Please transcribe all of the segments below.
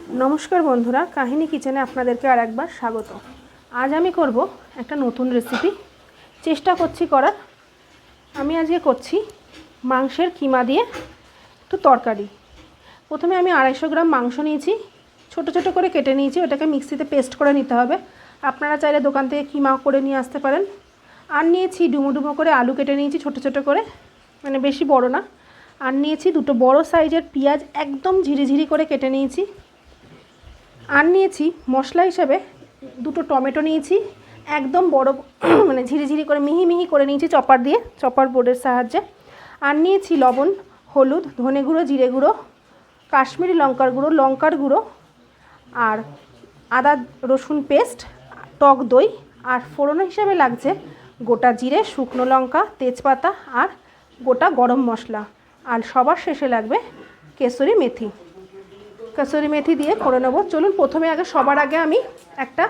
नमस्कार बंधुरा काहिनी किचेने आपनादेरके आर एकबार स्वागत। आज आमी करब एक नतून रेसिपि चेष्टा करछि करार। आमी आजके करछि मांसेर किमा दिए एकटु तरकारी। प्रथमे आमी 250 ग्राम मांस निয়েছি, छोटो छोटो करे केटे निয়েছি। ओटाके मिक्सिते पेस्ट करे निते होबे। आपनारा चाइले दोकान थेके किमा करे निये आसते पारेन। आर निয়েছি डुमो डुमो करे आलू केटे निয়েছি छोटो छोटो करे, माने बेशी बड़ो ना। आर निয়েছি दुटो बड़ो साइजेर पेঁয়াজ एकदम झिरिझिरि करे केटे निয়েছি। আর নিয়েছি মশলা হিসেবে দুটো টমেটো নিয়েছি, একদম বড় মানে ঝিরিঝিরি করে মিহি মিহি করে নিয়েছি চপার বোর্ডের সাহায্যে। আর নিয়েছি লবণ, হলুদ, ধনে গুঁড়ো, জিরে গুঁড়ো, কাশ্মীরি লঙ্কার গুঁড়ো আর আদা রসুন পেস্ট, টক দই। আর ফোড়ন হিসেবে লাগছে গোটা জিরে, শুকনো লঙ্কা, তেজপাতা আর গোটা গরম মশলা। আর সবার শেষে লাগবে কেসরি মেথি। कसुरी मेथी दिए करे नेब। चलुन प्रथमे आगे सबार आगे आमी एकटा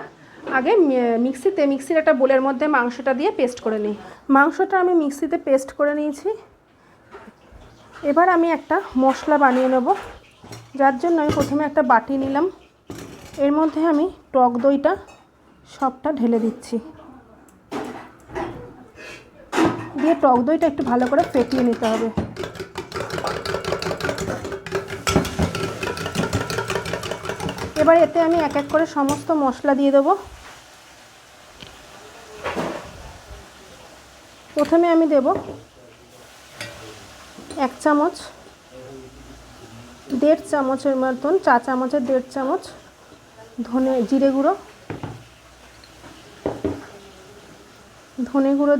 आगे मिक्सिर एक बोलेर मध्य मांसटा दिए पेस्ट करे निई। मांसटा आमी मिक्सिते पेस्ट करे निয়েছি। एबार आमी एकटा मशला बानिये नेब, जार जन्य आमी प्रथमे एकटा बाटी निलाम। एर मध्य आमी टक दईटा सबटा ढेले दिচ্ছি, दिए टक दईटा एकटु भालो करे फेटिয়ে নিতে হবে। এবার এতে আমি এক এক করে সমস্ত মশলা দিয়ে দেব। প্রথমে আমি দেব 1 চামচ, 1.5 চামচের মতন, চা চামচের 1.5 চামচ জিরে গুঁড়ো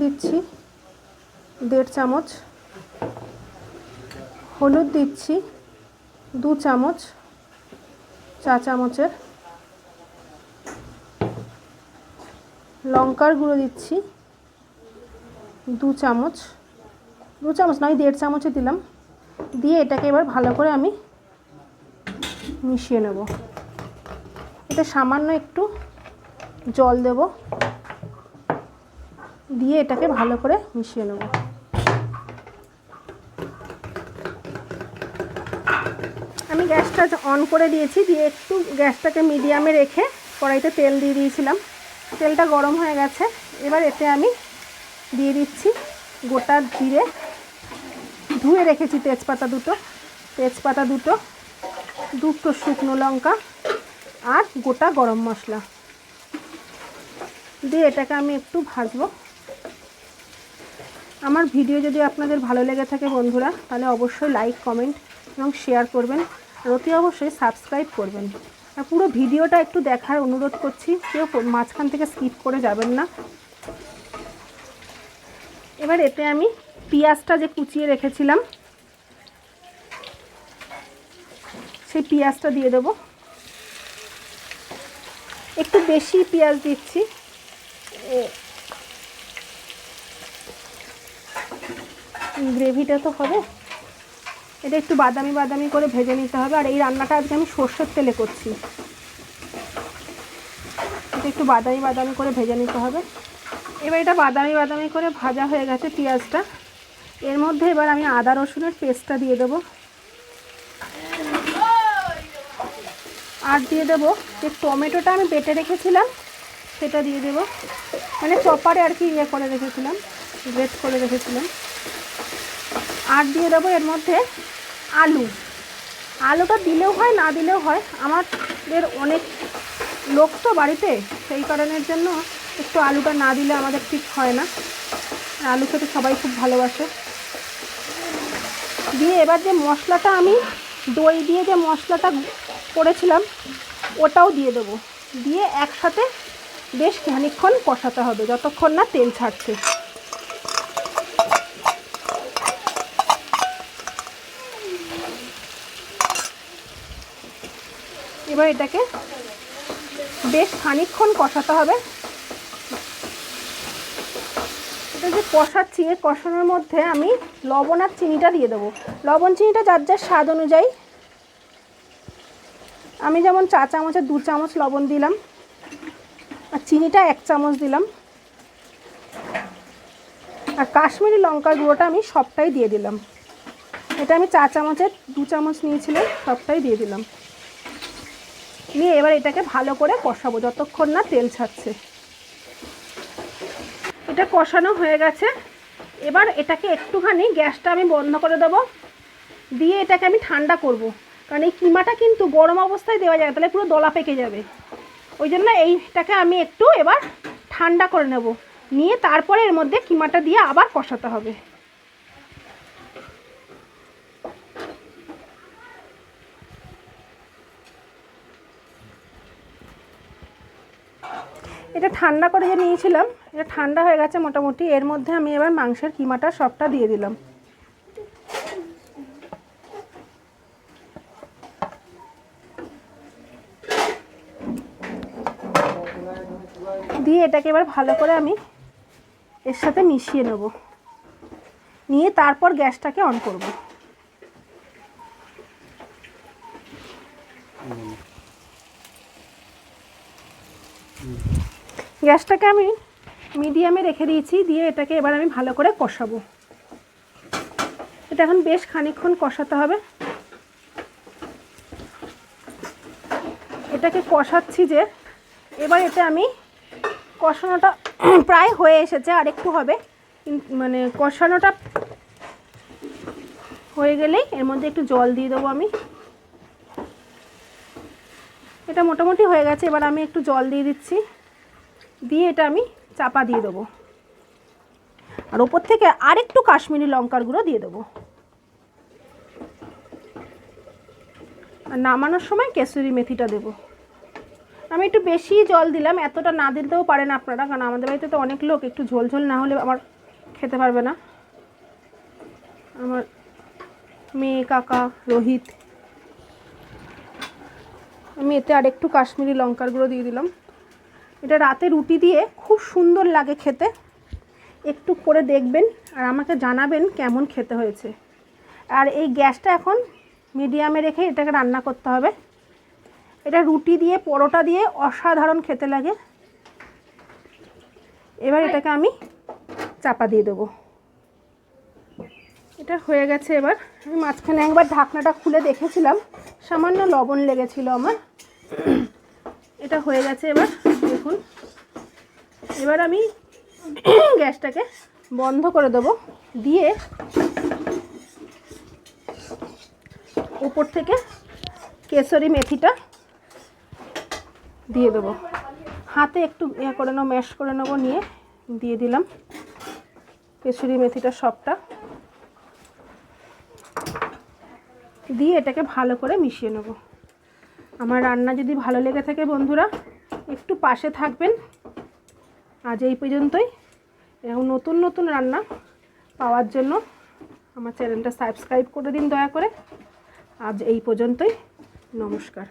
দিচ্ছি, 1.5 চামচ হলুদ দিচ্ছি, 2 চামচ চা চামচের লঙ্কার গুঁড়ো দিচ্ছি, 2 চামচ নয় 1.5 চামচে দিলাম। দিয়ে এটাকে এবার ভালো করে আমি মিশিয়ে নেব। এতে সামান্য একটু জল দেব, দিয়ে এটাকে ভালো করে মিশিয়ে নেব। আমি গ্যাসটা অন করে দিয়েছি, দিয়ে একটু গ্যাসটাকে মিডিয়ামে রেখে কড়াইতে তেল দিয়ে দিয়েছিলাম। তেলটা গরম হয়ে গেছে। এবার এতে আমি দিয়ে দিচ্ছি গোটা জিরে, ধুয়ে রেখেছি তেজপাতা দুটো, দুটো শুকনো লঙ্কা আর গোটা গরম মশলা দিয়ে এটাকে আমি একটু ভাজবো। আমার ভিডিও যদি আপনাদের ভালো লেগে থাকে বন্ধুরা, তাহলে অবশ্যই লাইক, কমেন্ট এবং শেয়ার করবেন আর অতি অবশ্যই সাবস্ক্রাইব করবেন। আর পুরো ভিডিওটা একটু দেখার অনুরোধ করছি, কেউ মাঝখান থেকে স্কিপ করে যাবেন না। এবার এতে আমি পেঁয়াজটা যে কুচিয়ে রেখেছিলাম সেই পেঁয়াজটা দিয়ে দেব। একটু বেশি পেঁয়াজ দিচ্ছি, গ্রেভিটা তো হবে। এটা একটু বাদামি বাদামি করে ভেজে নিতে হবে। আর এই রান্নাটা আজকে আমি সর্ষের তেলে করছি। এটা একটু বাদামি বাদামি করে ভেজে নিতে হবে। এবার এটা বাদামি বাদামি করে ভাজা হয়ে গেছে পেঁয়াজটা। এর মধ্যে এবার আমি আদা রসুনের পেস্টটা দিয়ে দেবো। আর দিয়ে দেবো যে টমেটোটা আমি বেটে রেখেছিলাম সেটা দিয়ে দেবো, মানে চপারে আর কি করে রেখেছিলাম, গ্রেট করে রেখেছিলাম। আর দিয়ে দেবো এর মধ্যে আলুটা দিলেও হয় না দিলেও হয়। আমাদের অনেক লোক তো বাড়িতে, সেই কারণের জন্য একটু আলুটা না দিলে আমাদের ঠিক হয় না। আলু খেতে সবাই খুব ভালোবাসে। দিয়ে এবার যে মশলাটা আমি দই দিয়ে যে মশলাটা করেছিলাম ওটাও দিয়ে দেবো। দিয়ে একসাথে বেশ খানিকক্ষণ কষাতে হবে, যতক্ষণ না তেল ছাড়ছে। এবার এটাকে বেশ খানিকক্ষণ কষাতে হবে। এটা যে কষাচ্ছি, এই কষানোর মধ্যে আমি লবণ আর চিনিটা দিয়ে দেবো। লবণ চিনিটা যার যার স্বাদ অনুযায়ী। আমি যেমন চা চামচে 2 চামচ লবণ দিলাম আর চিনিটা 1 চামচ দিলাম। আর কাশ্মীরি লঙ্কার গুঁড়োটা আমি সবটাই দিয়ে দিলাম। এটা আমি চা চামচে 2 চামচ নিয়েছিলাম, সবটাই দিয়ে দিলাম। নিয়ে এবার এটাকে ভালো করে কষাবো যতক্ষণ না তেল ছাড়ছে। এটা কষানো হয়ে গেছে। এবার এটাকে একটুখানি গ্যাসটা আমি বন্ধ করে দেবো, দিয়ে এটাকে আমি ঠান্ডা করব। কারণ এই কিমাটা কিন্তু গরম অবস্থায় দেওয়া যায়, তাহলে পুরো দলা পেকে যাবে। ওই জন্য এইটাকে আমি একটু এবার ঠান্ডা করে নেব, নিয়ে তারপরে এর মধ্যে কিমাটা দিয়ে আবার কষাতে হবে। এটা ঠান্ডা করে যে নিয়েছিলাম, এটা ঠান্ডা হয়ে গেছে মোটামুটি। এর মধ্যে আমি এবার মাংসের কিমাটা সবটা দিয়ে দিলাম। দিয়ে এটাকে এবার ভালো করে আমি এর সাথে মিশিয়ে নেব, নিয়ে তারপর গ্যাসটাকে অন করব। গ্যাসটাকে আমি মিডিয়ামে রেখে দিয়েছি, দিয়ে এটাকে এবার আমি ভালো করে কষাবো। এটা এখন বেশ খানিকক্ষণ কষাতে হবে। এটাকে কষাচ্ছি যে এবার এটা আমি কষানোটা প্রায় হয়ে এসেছে, আর একটু হবে। মানে কষানোটা হয়ে গেলেই এর মধ্যে একটু জল দিয়ে দেবো আমি। এটা মোটামুটি হয়ে গেছে, এবার আমি একটু জল দিয়ে দিচ্ছি, দিয়ে এটা আমি চাপা দিয়ে দেবো। আর ওপর থেকে আরেকটু কাশ্মীরি লঙ্কার গুঁড়ো দিয়ে দেবো। আর নামানোর সময় কেসুরি মেথিটা দেবো। আমি একটু বেশি জল দিলাম, এতটা না দিতেও পারেন আপনারা, কারণ আমাদের বাড়িতে তো অনেক লোক, একটু ঝোল ঝোল না হলে আমার খেতে পারবে না। আমার মেয়ে, কাকা, রোহিত। আমি এতে আর একটু কাশ্মীরি লঙ্কার গুঁড়ো দিয়ে দিলাম। এটা রাতে রুটি দিয়ে খুব সুন্দর লাগে খেতে। একটু করে দেখবেন আর আমাকে জানাবেন কেমন খেতে হয়েছে। আর এই গ্যাসটা এখন মিডিয়ামে রেখে এটাকে রান্না করতে হবে। এটা রুটি দিয়ে, পরোটা দিয়ে অসাধারণ খেতে লাগে। এবার এটাকে আমি চাপা দিয়ে দেবো। এটা হয়ে গেছে। এবার আমি মাঝখানে একবার ঢাকনাটা খুলে দেখেছিলাম, সামান্য লবণ লেগেছিল আমার। এটা হয়ে গেছে এবার দেখুন। এবার আমি গ্যাসটাকে বন্ধ করে দেবো, দিয়ে উপর থেকে কেসরি মেথিটা দিয়ে দেবো। হাতে একটু করে নেবো, ম্যাশ করে নেবো, নিয়ে দিয়ে দিলাম কেসরি মেথিটা সবটা, দিয়ে এটাকে ভালো করে মিশিয়ে নেব। আমার রান্না যদি ভালো লেগে থাকে বন্ধুরা, একটু পাশে থাকবেন। আজ এই পর্যন্তই। এরকম নতুন নতুন রান্না পাওয়ার জন্য আমার চ্যানেলটা সাবস্ক্রাইব করে দিন দয়া করে। আজ এই পর্যন্তই, নমস্কার।